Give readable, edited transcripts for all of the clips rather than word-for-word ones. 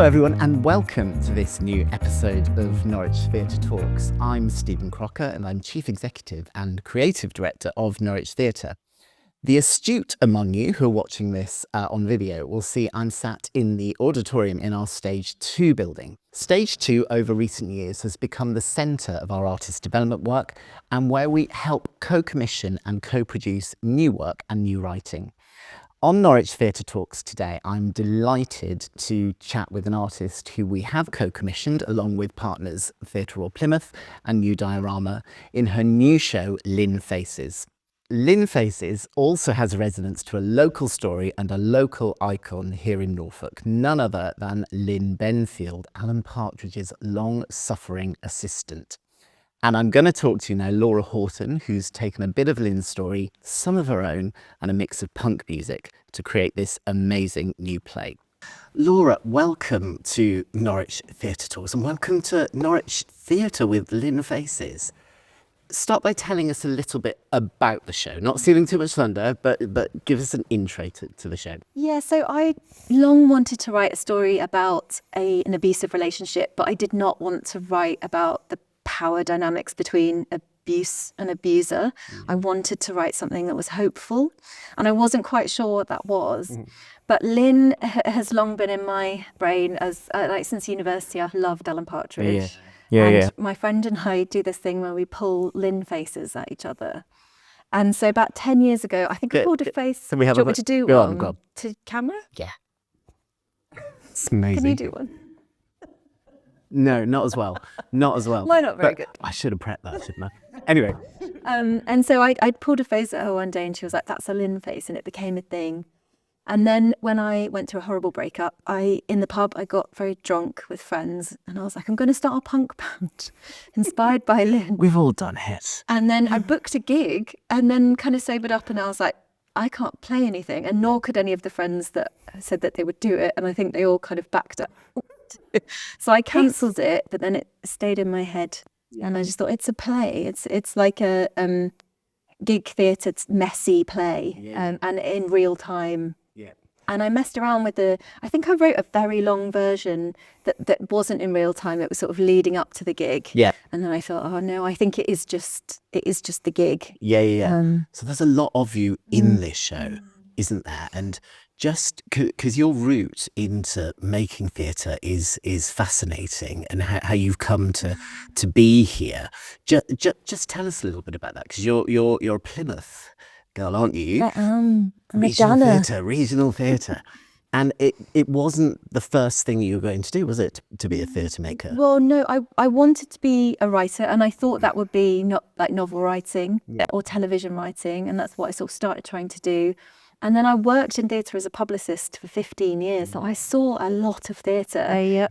Hello everyone and welcome to this new episode of Norwich Theatre Talks. I'm Stephen Crocker and I'm Chief Executive and Creative Director of Norwich Theatre. The astute among you who are watching this on video will see I'm sat in the auditorium in our Stage 2 building. Stage 2 over recent years has become the centre of our artist development work and where we help co-commission and co-produce new work and new writing. On Norwich Theatre Talks today, I'm delighted to chat with an artist who we have co-commissioned along with partners Theatre Royal Plymouth and New Diorama in her new show, Lynn Faces. Lynn Faces also has a resonance to a local story and a local icon here in Norfolk, none other than Lynn Benfield, Alan Partridge's long-suffering assistant. And I'm going to talk to you now, Laura Horton, who's taken a bit of Lynn's story, some of her own, and a mix of punk music to create this amazing new play. Laura, welcome to Norwich Theatre Talks and welcome to Norwich Theatre with Lynn Faces. Start by telling us a little bit about the show, not stealing too much thunder, but give us an intro to the show. Yeah, so I long wanted to write a story about an abusive relationship, but I did not want to write about the power dynamics between abuse and abuser. I wanted to write something that was hopeful, and I wasn't quite sure what that was. But Lynn has long been in my brain as since university. I loved Alan Partridge. Yeah. My friend and I do this thing where we pull Lynn faces at each other. And so about 10 years ago, I think I pulled a face. Do you want me to do one? Go on. To camera? Yeah. It's amazing. Can you do one? No, not as well. Not as well. Mine not very good. I should have prepped that, shouldn't I? Anyway. And so I pulled a face at her one day and she was like, that's a Lynn face. And it became a thing. And then when I went through a horrible breakup, in the pub, I got very drunk with friends. And I was like, I'm going to start a punk band inspired by Lynn. We've all done it. And then I booked a gig and then kind of sobered up and I was like, I can't play anything. And nor could any of the friends that said that they would do it. And I think they all kind of backed up. So I cancelled it, but then it stayed in my head, and I just thought it's a play. It's like a gig theatre, messy play, and in real time. Yeah. And I messed around with I think I wrote a very long version that wasn't in real time. It was sort of leading up to the gig. Yeah. And then I thought, oh no, I think it is just the gig. Yeah. So there's a lot of you in this show, isn't there? And just because your route into making theatre is fascinating, and how you've come to be here. Just tell us a little bit about that, because you're a Plymouth girl, aren't you? I am. Regional theatre. And it wasn't the first thing you were going to do, was it, to be a theatre maker? Well, no, I wanted to be a writer, and I thought that would be not like novel writing or television writing, and that's what I sort of started trying to do. And then I worked in theatre as a publicist for 15 years, so I saw a lot of theatre.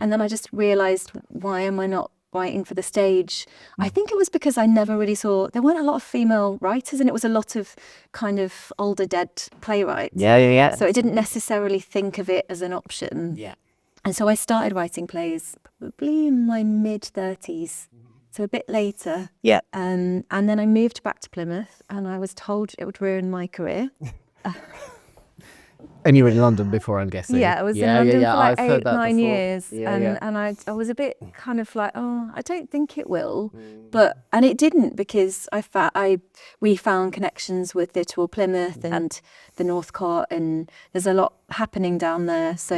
And then I just realised, why am I not writing for the stage? I think it was because I never really there weren't a lot of female writers, and it was a lot of kind of older dead playwrights. Yeah. So I didn't necessarily think of it as an option. Yeah. And so I started writing plays probably in my mid-30s, so a bit later. Yeah. And then I moved back to Plymouth, and I was told it would ruin my career. And you were in London before, I'm guessing. Yeah, I was in London for like I've 8-9 years, and I was a bit kind of like, oh, I don't think it will, and it didn't, because we found connections with Theatre Royal Plymouth and the Northcote, and there's a lot happening down there, so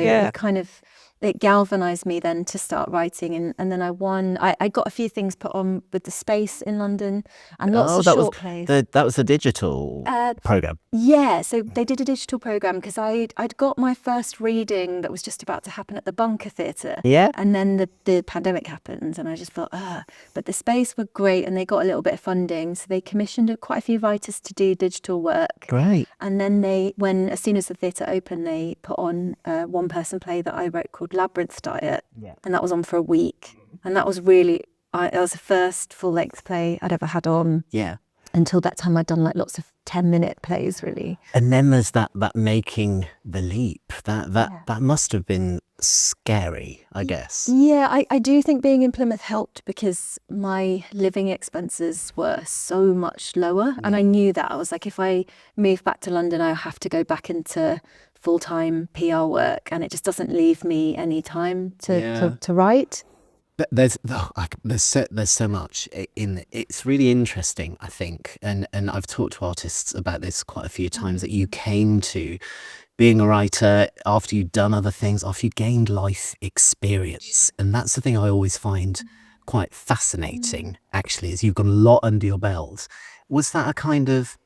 it galvanised me then to start writing, and then I got a few things put on with the Space in London, and lots of short plays. That was a digital programme. Yeah, so they did a digital programme, because I'd got my first reading that was just about to happen at the Bunker Theatre. Yeah. And then the pandemic happened, and I just thought, but the Space were great, and they got a little bit of funding, so they commissioned quite a few writers to do digital work. Great. And then as soon as the theatre opened, they put on a one-person play that I wrote called Labyrinth Diet, and that was on for a week, and that was really it was the first full-length play I'd ever had on. Yeah. Until that time, I'd done like lots of 10-minute plays, really. And then there's that making the leap. That must have been scary, I guess. Yeah, I do think being in Plymouth helped, because my living expenses were so much lower, and I knew that. I was like, if I move back to London, I have to go back into full-time PR work, and it just doesn't leave me any time to write. But there's so much in it's really interesting, I think, and I've talked to artists about this quite a few times, that you came to being a writer after you'd done other things, after you gained life experience. And that's the thing I always find quite fascinating, actually, is you've got a lot under your belt. Was that a kind of,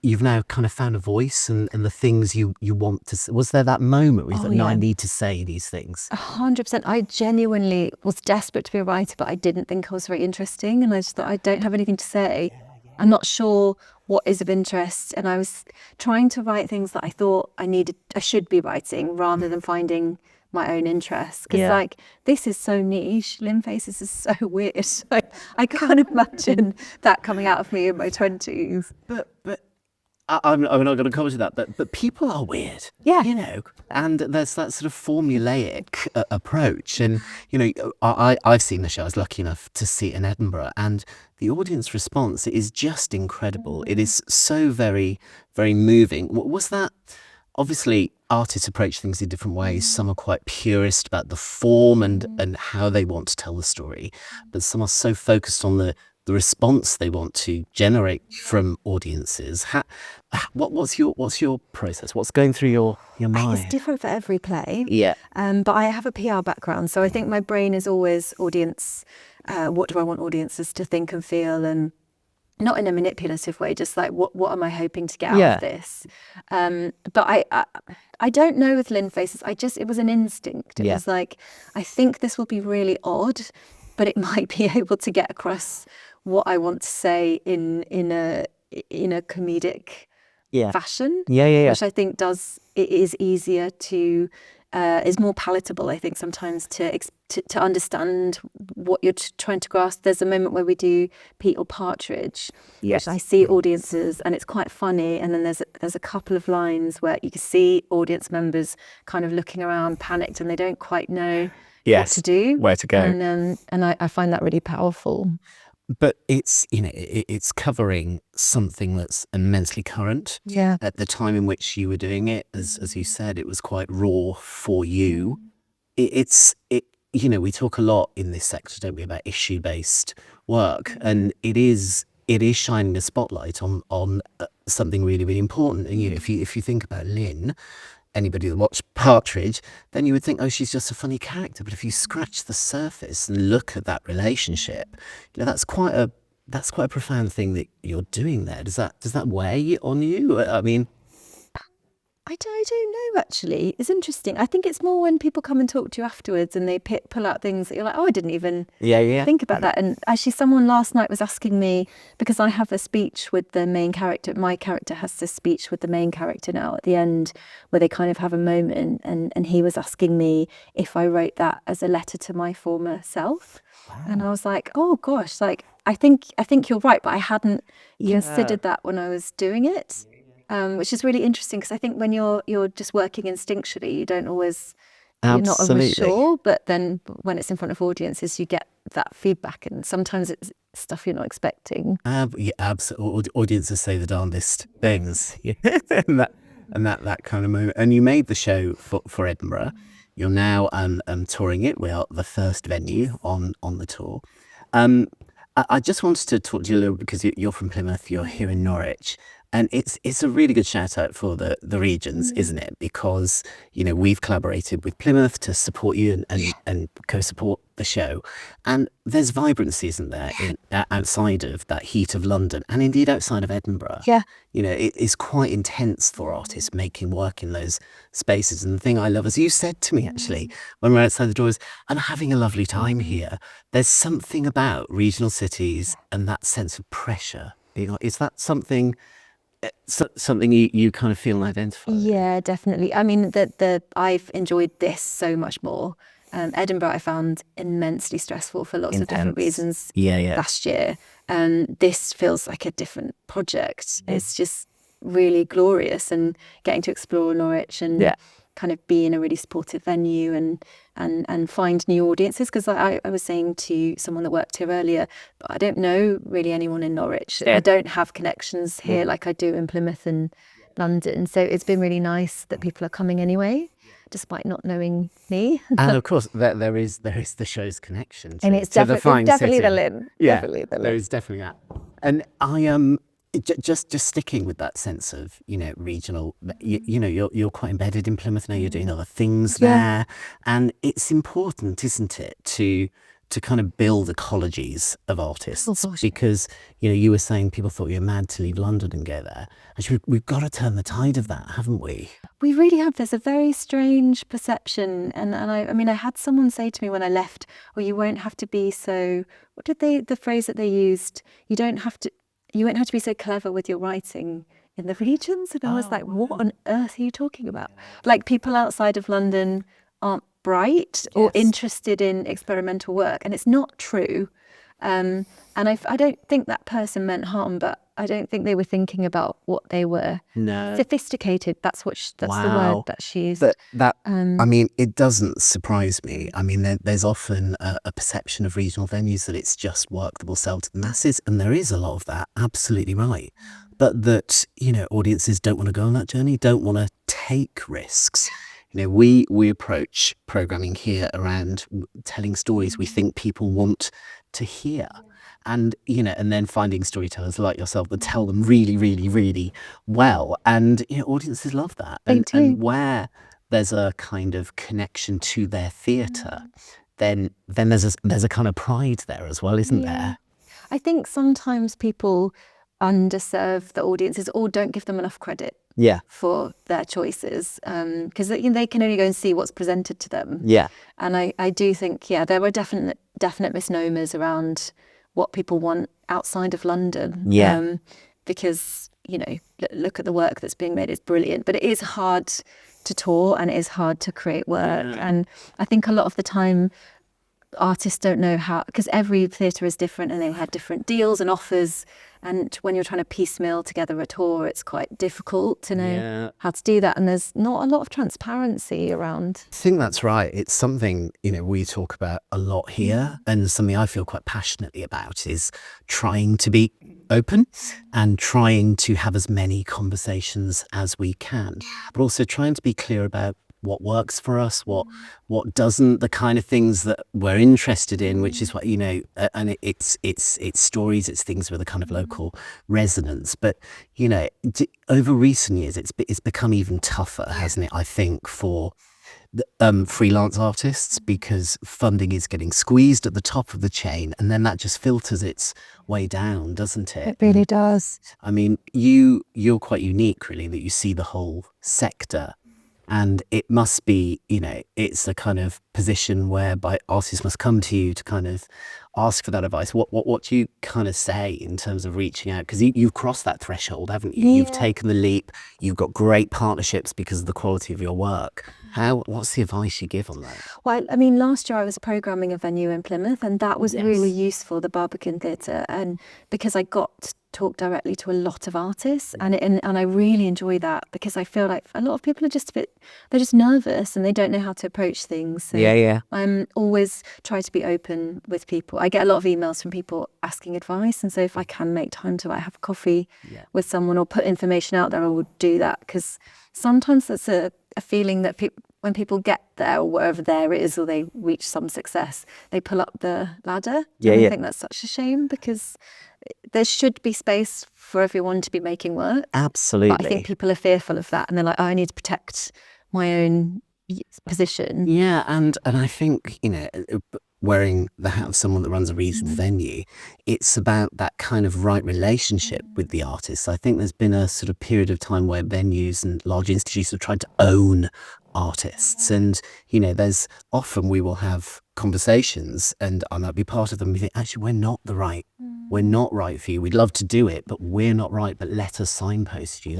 you've now kind of found a voice and the things you want to say? Was there that moment where you thought, no, I need to say these things? 100%. I genuinely was desperate to be a writer, but I didn't think I was very interesting. And I just thought, I don't have anything to say. I'm not sure what is of interest. And I was trying to write things that I thought I should be writing, rather than finding my own interests. Because like, this is so niche. Lynn Faces is so weird. I can't imagine that coming out of me in my 20s. But I'm not going to comment on that, but people are weird, you know, and there's that sort of formulaic approach. And, you know, I've seen the show. I was lucky enough to see it in Edinburgh, and the audience response is just incredible. It is so very, very moving. Was that, obviously, artists approach things in different ways. Some are quite purist about the form and how they want to tell the story, but some are so focused on the response they want to generate from audiences. What's your process? What's going through your mind? It's different for every play. Yeah. But I have a PR background, so I think my brain is always audience. What do I want audiences to think and feel, and not in a manipulative way, just like what am I hoping to get out of this? But I don't know with Lynn Faces. It was an instinct. It was like, I think this will be really odd, but it might be able to get across what I want to say in a comedic fashion. Which I think it is easier to is more palatable, I think, sometimes to understand what you're trying to grasp. There's a moment where we do Pete or Partridge, which I see audiences, and it's quite funny. And then there's a couple of lines where you can see audience members kind of looking around, panicked, and they don't quite know what to do, where to go. And I find that really powerful. But it's, you know, it's covering something that's immensely current. Yeah. At the time in which you were doing it, as you said, it was quite raw for you. You know, we talk a lot in this sector, don't we, about issue-based work, and it is shining a spotlight on something really, really important. And you know, if you think about Lynn, anybody that watched Partridge, then you would think, oh, she's just a funny character. But if you scratch the surface and look at that relationship, you know, that's quite a profound thing that you're doing there. Does that weigh on you? I mean, I don't know, actually. It's interesting. I think it's more when people come and talk to you afterwards and they pull out things that you're like, oh, I didn't even think about that. And actually, someone last night was asking me, because I have a speech with the main character. My character has this speech with the main character now at the end, where they kind of have a moment. And he was asking me if I wrote that as a letter to my former self. Wow. And I was like, oh, gosh, like, I think you're right, but I hadn't considered that when I was doing it. Which is really interesting, because I think when you're just working instinctually, you're not always sure. But then when it's in front of audiences, you get that feedback, and sometimes it's stuff you're not expecting. Absolutely. Audiences say the darndest things, and that kind of moment. And you made the show for Edinburgh. You're now touring it. We are the first venue on the tour. I just wanted to talk to you a little, because you're from Plymouth. You're here in Norwich. And it's a really good shout out for the regions, isn't it? Because, you know, we've collaborated with Plymouth to support you and co-support the show. And there's vibrancy, isn't there, outside of that heat of London, and indeed outside of Edinburgh. Yeah. You know, it is quite intense for artists making work in those spaces. And the thing I love, as you said to me, actually, when we're outside the doors, I'm having a lovely time here. There's something about regional cities and that sense of pressure. Is that something you kind of feel and identify with? Yeah, definitely. I mean, I've enjoyed this so much more. Edinburgh I found immensely stressful for lots of different reasons last year. This feels like a different project. It's just really glorious, and getting to explore Norwich and kind of be in a really supportive venue and find new audiences. Because I was saying to someone that worked here earlier, I don't know really anyone in Norwich. I don't have connections here like I do in Plymouth and London. So it's been really nice that people are coming anyway, despite not knowing me. And of course, there is the show's connection to, And it's to the fine definitely city. the Lynn. Yeah, Definitely the Lynn. there is definitely that. And I just sticking with that sense of, regional, you're quite embedded in Plymouth now, you're doing other things there. And it's important, isn't it, to kind of build ecologies of artists, because, you were saying people thought you were mad to leave London and go there. Actually, we've got to turn the tide of that, haven't we? We really have. There's a very strange perception. And I had someone say to me when I left, well, you won't have to be so, the phrase that they used, you won't have to be so clever with your writing in the regions. And I was like, what on earth are you talking about? Like, people outside of London aren't bright or interested in experimental work. And it's not true. And I don't think that person meant harm, but I don't think they were thinking about what they were. No. Sophisticated. That's the word that she used. It doesn't surprise me. I mean, there's often a perception of regional venues that it's just work that will sell to the masses, and there is a lot of that. Absolutely right. But that, audiences don't want to go on that journey, don't want to take risks. We approach programming here around telling stories we think people want to hear. And, and then finding storytellers like yourself that tell them really, really, really well. And, audiences love that. And where there's a kind of connection to their theatre, then there's a kind of pride there as well, isn't there? I think sometimes people underserve the audiences or don't give them enough credit for their choices, because they can only go and see what's presented to them. And I do think there were definite misnomers around what people want outside of London, because look at the work that's being made. It's brilliant, but it is hard to tour and it is hard to create work. And I think a lot of the time artists don't know how, because every theatre is different and they had different deals and offers, and when you're trying to piecemeal together a tour, it's quite difficult to know how to do that, and there's not a lot of transparency around. I think that's right. It's something we talk about a lot here, and something I feel quite passionately about is trying to be open and trying to have as many conversations as we can, but also trying to be clear about what works for us, what doesn't, the kind of things that we're interested in, which is what, and it's stories, it's things with a kind of local resonance. But, over recent years, it's become even tougher, hasn't it, I think, for freelance artists, because funding is getting squeezed at the top of the chain, and then that just filters its way down, doesn't it? It really does. I mean, you're quite unique, really, that you see the whole sector. And it must be, it's a kind of position whereby artists must come to you to kind of ask for that advice. What do you kind of say in terms of reaching out? Because you've crossed that threshold, haven't you? You've taken the leap. You've got great partnerships because of the quality of your work. What's the advice you give on that? Well, I mean, last year I was programming a venue in Plymouth, and that was really useful, the Barbican Theatre, and because I got to talk directly to a lot of artists, and I really enjoy that, because I feel like a lot of people are just they're just nervous and they don't know how to approach things. So I'm always try to be open with people. I get a lot of emails from people asking advice, and so if I can make time to have a coffee with someone or put information out there, I would do that, because sometimes that's a feeling that when people get there, or wherever there is, or they reach some success, they pull up the ladder. I think that's such a shame, because there should be space for everyone to be making work. Absolutely. But I think people are fearful of that, and they're like, I need to protect my own position. Yeah, and I think, wearing the hat of someone that runs a regional venue, it's about that kind of right relationship with the artists. I think there's been a sort of period of time where venues and large institutions have tried to own artists, and there's often we will have conversations and I might be part of them. We think, actually, we're not right for you. We'd love to do it, but we're not right. But let us signpost you.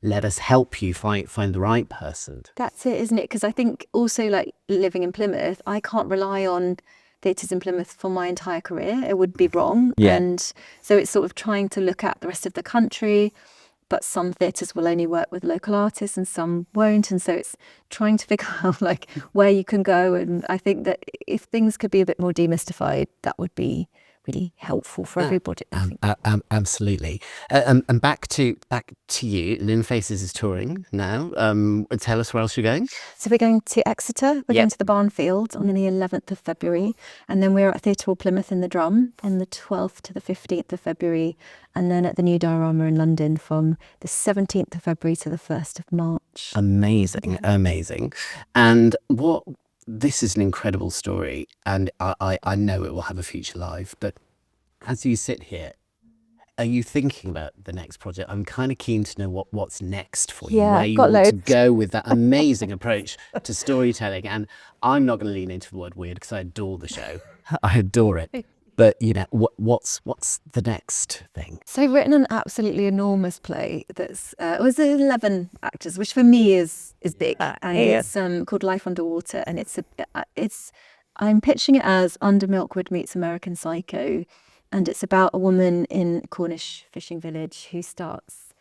Let us help you find the right person. That's it, isn't it? Because I think also, like, living in Plymouth, I can't rely on theatres in Plymouth for my entire career. It would be wrong. And so it's sort of trying to look at the rest of the country, but some theatres will only work with local artists and some won't. And so it's trying to figure out where you can go. And I think that if things could be a bit more demystified, that would be really helpful for everybody. Absolutely. And back to you. Lynn Faces is touring now. Tell us where else you're going. So we're going to Exeter. We're going to the Barnfield on the 11th of February. And then we're at Theatre Hall Plymouth in the Drum from the 12th to the 15th of February. And then at the New Diorama in London from the 17th of February to the 1st of March. Amazing. And this is an incredible story, and I know it will have a future life, but as you sit here, are you thinking about the next project? I'm kind of keen to know what's next for you, where you want to go with that amazing approach to storytelling. And I'm not going to lean into the word weird because I adore the show. I adore it. But, what's the next thing? So I've written an absolutely enormous play that's it was 11 actors, which for me is big. And it's called Life Underwater, and I'm pitching it as Under Milkwood meets American Psycho, and it's about a woman in a Cornish fishing village who starts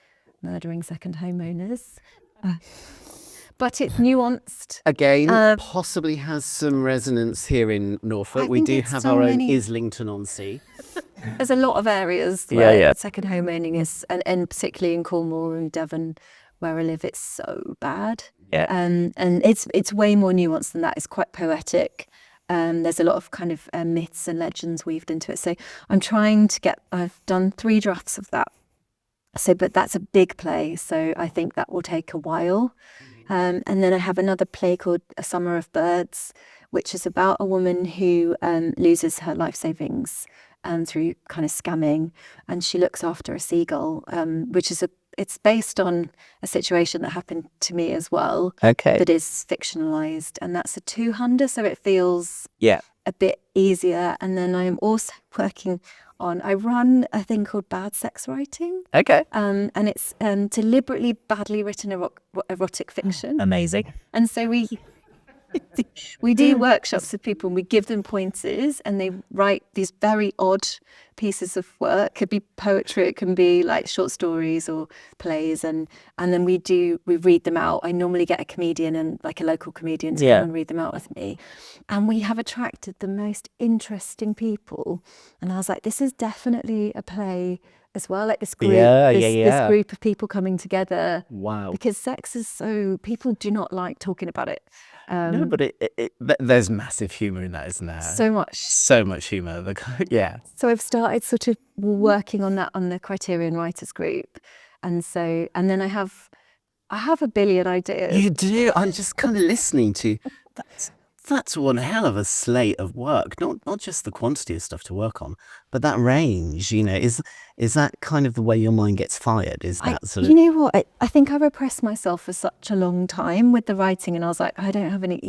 murdering second homeowners. But it's nuanced. Again, possibly has some resonance here in Norfolk. We do have our own Islington-on-Sea. There's a lot of areas where second home owning is, and particularly in Cornwall and Devon, where I live, it's so bad. Yeah. And it's way more nuanced than that. It's quite poetic. There's a lot of kind of myths and legends weaved into it. So I've done 3 drafts of that. But that's a big play. So I think that will take a while. And then I have another play called A Summer of Birds, which is about a woman who loses her life savings through kind of scamming, and she looks after a seagull, which is it's based on a situation that happened to me as well. Okay. That is fictionalized, and that's a 200, so it feels a bit easier. And then I'm also I run a thing called Bad Sex Writing. Okay. And it's deliberately badly written erotic fiction. Amazing. And so we do workshops with people, and we give them pointers, and they write these very odd pieces of work. It could be poetry, it can be like short stories or plays, and then we read them out. I normally get a comedian and like a local comedian to come and read them out with me. And we have attracted the most interesting people. And I was like, this is definitely a play as well, like this group, this group of people coming together. Wow. Because sex is people do not like talking about it. No, but there's massive humour in that, isn't there? So much humour. So I've started sort of working on that on the Criterion Writers Group, and then I have a billion ideas. You do. I'm just kind of listening to that's one hell of a slate of work. Not just the quantity of stuff to work on, but that range. Is that kind of the way your mind gets fired? Is that sort of? You know what? I think I repressed myself for such a long time with the writing, and I was like, I don't have any,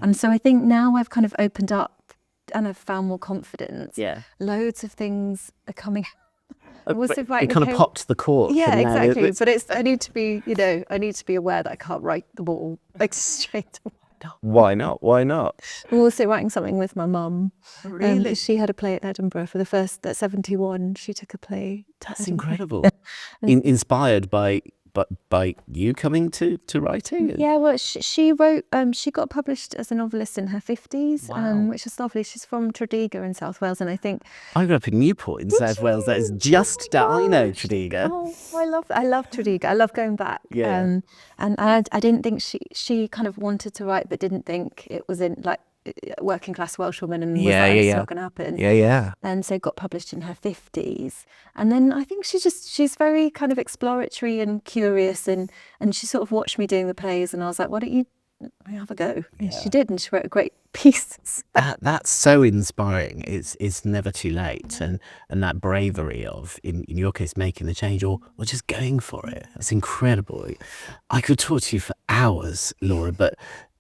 And so I think now I've kind of opened up, and I've found more confidence. Yeah. Loads of things are coming. You kind of popped the cork. Yeah, exactly. But I need to be aware that I can't write them all like straight away. Why not? I'm also writing something with my mum. Really? She had a play at Edinburgh for the first, at 71. She took a play. That's incredible. Inspired by you coming to writing? Yeah, well, she wrote, she got published as a novelist in her 50s, which is lovely. She's from Tredegar in South Wales, and I think... I grew up in Newport in South Wales. That is just down, I know Tredegar. Oh, I love Tredegar. I love going back. Yeah. And I didn't think she kind of wanted to write, but didn't think it was in, like, working class Welsh woman, and was it's not going to happen. Yeah. And so got published in her 50s. And then I think she's very kind of exploratory and curious, and she sort of watched me doing the plays, and I was like, why don't you have a go? And she did, and she wrote a great piece. That's so inspiring. It's never too late, and that bravery of, in your case, making the change or just going for it. It's incredible. I could talk to you for hours, Laura, but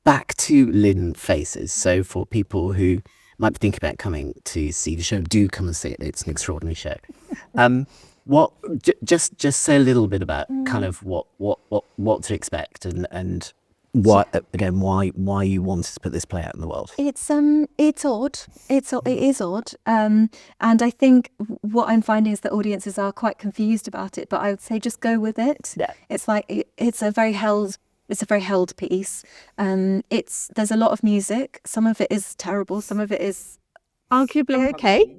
back to Lynn Faces. So for people who might be thinking about coming to see the show, do come and see it. It's an extraordinary show. Just say a little bit about kind of what to expect, and why you wanted to put this play out in the world. It's odd. It is odd. And I think what I'm finding is that audiences are quite confused about it. But I would say just go with it. Yeah. It's like it's a very held piece. There's a lot of music. Some of it is terrible. Some of it is arguably okay.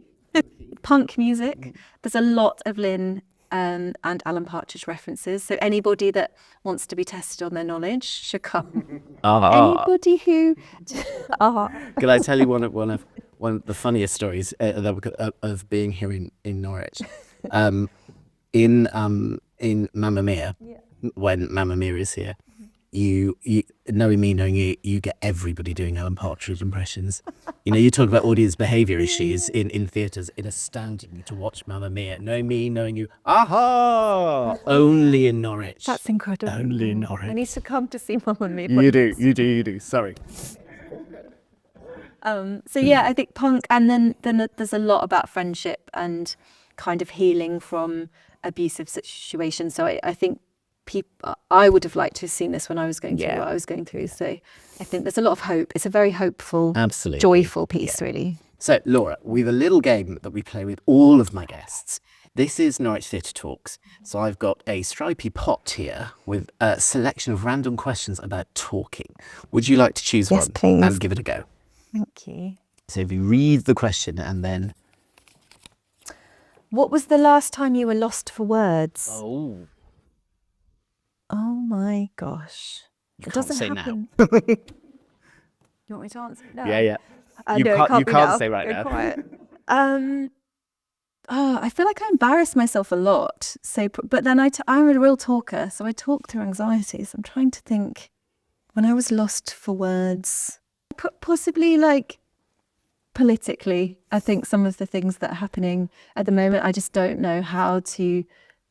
punk music. There's a lot of Lynn and Alan Partridge references. So anybody that wants to be tested on their knowledge should come. Anybody who... Can I tell you one of the funniest stories of being here in Norwich? In Mamma Mia, when Mamma Mia is here, you knowing you get everybody doing Alan Partridge impressions. You talk about audience behaviour issues in theatres. It astounded me to watch Mamma Mia. Knowing you, aha! Only in Norwich. That's incredible. Only in Norwich. I need to come to see Mamma Mia. You do. Sorry. So yeah, I think punk, and then there's a lot about friendship and kind of healing from abusive situations. So I think I would have liked to have seen this when I was going through what I was going through. So I think there's a lot of hope. It's a very hopeful, absolutely joyful piece, really. So Laura, we have a little game that we play with all of my guests. This is Norwich Theatre Talks. So I've got a stripy pot here with a selection of random questions about talking. Would you like to choose one please. And give it a go? Thank you. So if you read the question and then... What was the last time you were lost for words? Oh my gosh. It doesn't happen. Now. You want me to answer now? Yeah. You can't say right now. Quiet. I feel like I embarrass myself a lot. So, but then I'm a real talker, so I talk through anxieties. I'm trying to think when I was lost for words. Possibly like politically, I think some of the things that are happening at the moment, I just don't know how to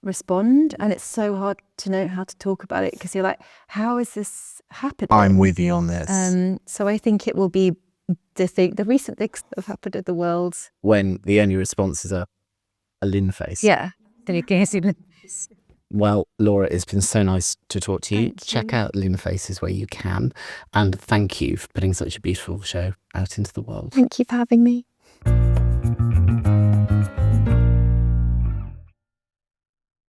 respond, and it's so hard to know how to talk about it because you're like, how is this happening? I'm with you on this. So I think it will be the recent things that have happened in the world. When the only responses are a Lynn face. Yeah. Then you can see Lynn face. Well, Laura, it's been so nice to talk to you. Thank you. Check out Lynn Faces where you can. And thank you for putting such a beautiful show out into the world. Thank you for having me.